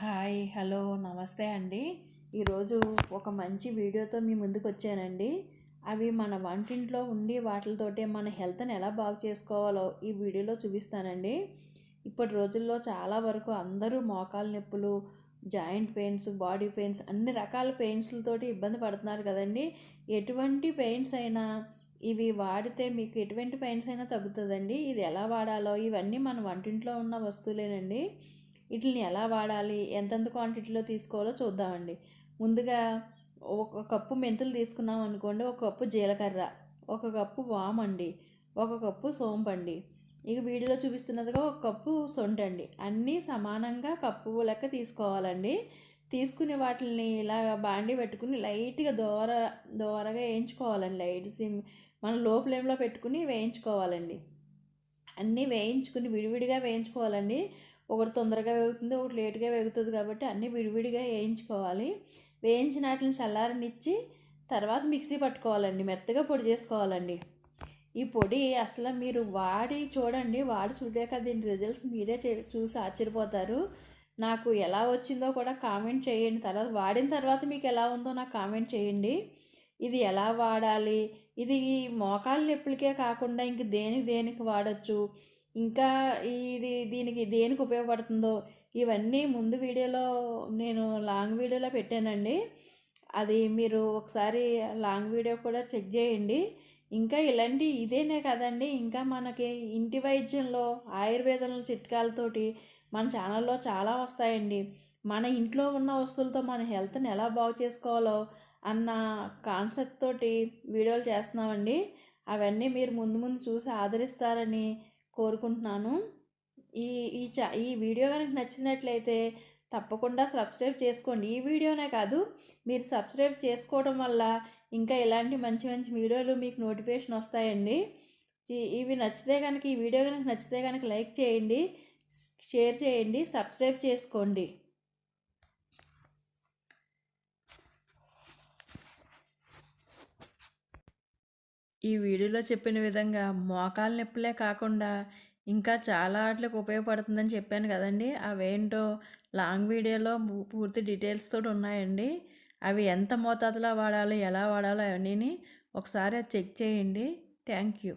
Hi hello నమస్తే అండి. ఈరోజు ఒక మంచి వీడియోతో మీ ముందుకు వచ్చానండి. అవి మన వంటింట్లో ఉండి వాటితోటే మన హెల్త్ని ఎలా బాగు చేసుకోవాలో ఈ వీడియోలో చూపిస్తానండి. ఇప్పటి రోజుల్లో చాలా వరకు అందరూ మోకాలు నొప్పులు, జాయింట్ పెయిన్స్, బాడీ పెయిన్స్, అన్ని రకాల పెయిన్స్లతోటి ఇబ్బంది పడుతున్నారు కదండి. ఎటువంటి పెయిన్స్ అయినా ఇవి వాడితే మీకు ఎటువంటి పెయిన్స్ అయినా తగ్గుతుందండి. ఇది ఎలా వాడాలో ఇవన్నీ మన వంటింట్లో ఉన్న వస్తువులేనండి. వీటిని ఎలా వాడాలి, ఎంతెంత క్వాంటిటీలో తీసుకోవాలో చూద్దామండి. ముందుగా ఒక కప్పు మెంతులు తీసుకున్నాం అనుకోండి, ఒక కప్పు జీలకర్ర, ఒక కప్పు వామండి, ఒక కప్పు సోంపండి, ఇక వీడియోలో చూపిస్తున్నదిగా ఒక కప్పు సొంటండి. అన్నీ సమానంగా కప్పు లెక్క తీసుకోవాలండి. తీసుకుని వాటిని ఇలా బాండి పెట్టుకుని లైట్గా దోరగా వేయించుకోవాలండి. లైట్ సిమ్ మనం లో ఫ్లేమ్లో పెట్టుకుని వేయించుకోవాలండి. అన్నీ వేయించుకుని విడివిడిగా వేయించుకోవాలండి. ఒకటి తొందరగా వేగుతుంది, ఒకటి లేట్గా వేగుతుంది కాబట్టి అన్నీ విడివిడిగా వేయించుకోవాలి. వేయించిన వాటిని చల్లారనిచ్చి తర్వాత మిక్సీ పట్టుకోవాలండి. మెత్తగా పొడి చేసుకోవాలండి. ఈ పొడి అసలు మీరు వాడి చూడండి, వాడి చూడాక దీని రిజల్ట్స్ మీరే చూసి ఆశ్చర్యపోతారు. నాకు ఎలా వచ్చిందో కూడా కామెంట్ చేయండి. తర్వాత వాడిన తర్వాత మీకు ఎలా ఉందో నాకు కామెంట్ చేయండి. ఇది ఎలా వాడాలి, ఇది మోకాళ్ళ నొప్పులకే కాకుండా ఇంక దేనికి వాడచ్చు, ఇంకా దీనికి దేనికి ఉపయోగపడుతుందో ఇవన్నీ ముందు వీడియోలో నేను లాంగ్ వీడియోలో పెట్టానండి. అది మీరు ఒకసారి లాంగ్ వీడియో కూడా చెక్ చేయండి. ఇంకా ఇలాంటి ఇదేనే కదండి, ఇంకా మనకి ఇంటి వైద్యంలో ఆయుర్వేదంలో చిట్కాలతోటి మన ఛానల్లో చాలా వస్తాయండి. మన ఇంట్లో ఉన్న వస్తువులతో మన హెల్త్ని ఎలా బాగు చేసుకోవాలో అన్న కాన్సెప్ట్ తోటి వీడియోలు చేస్తున్నామండి. అవన్నీ మీరు ముందు చూసి ఆదరిస్తారని కోరుకుంటున్నాను. ఈ ఈ ఈ వీడియో కనుక నచ్చినట్లయితే తప్పకుండా సబ్స్క్రైబ్ చేసుకోండి. ఈ వీడియోనే కాదు, మీరు సబ్స్క్రైబ్ చేసుకోవడం వల్ల ఇంకా ఇలాంటి మంచి మంచి వీడియోలు మీకు నోటిఫికేషన్ వస్తాయండి. ఇవి నచ్చితే కనుక, ఈ వీడియో కనుక నచ్చితే కనుక లైక్ చేయండి, షేర్ చేయండి, సబ్స్క్రైబ్ చేసుకోండి. ఈ వీడియోలో చెప్పిన విధంగా మోకాలు నొప్పులే కాకుండా ఇంకా చాలా వాటికి ఉపయోగపడుతుందని చెప్పాను కదండి. అవేంటో లాంగ్ వీడియోలో పూర్తి డీటెయిల్స్ తోటి ఉన్నాయండి. అవి ఎంత మోతాదులో వాడాలో, ఎలా వాడాలో అవన్నీ ఒకసారి అది చెక్ చేయండి. Thank you.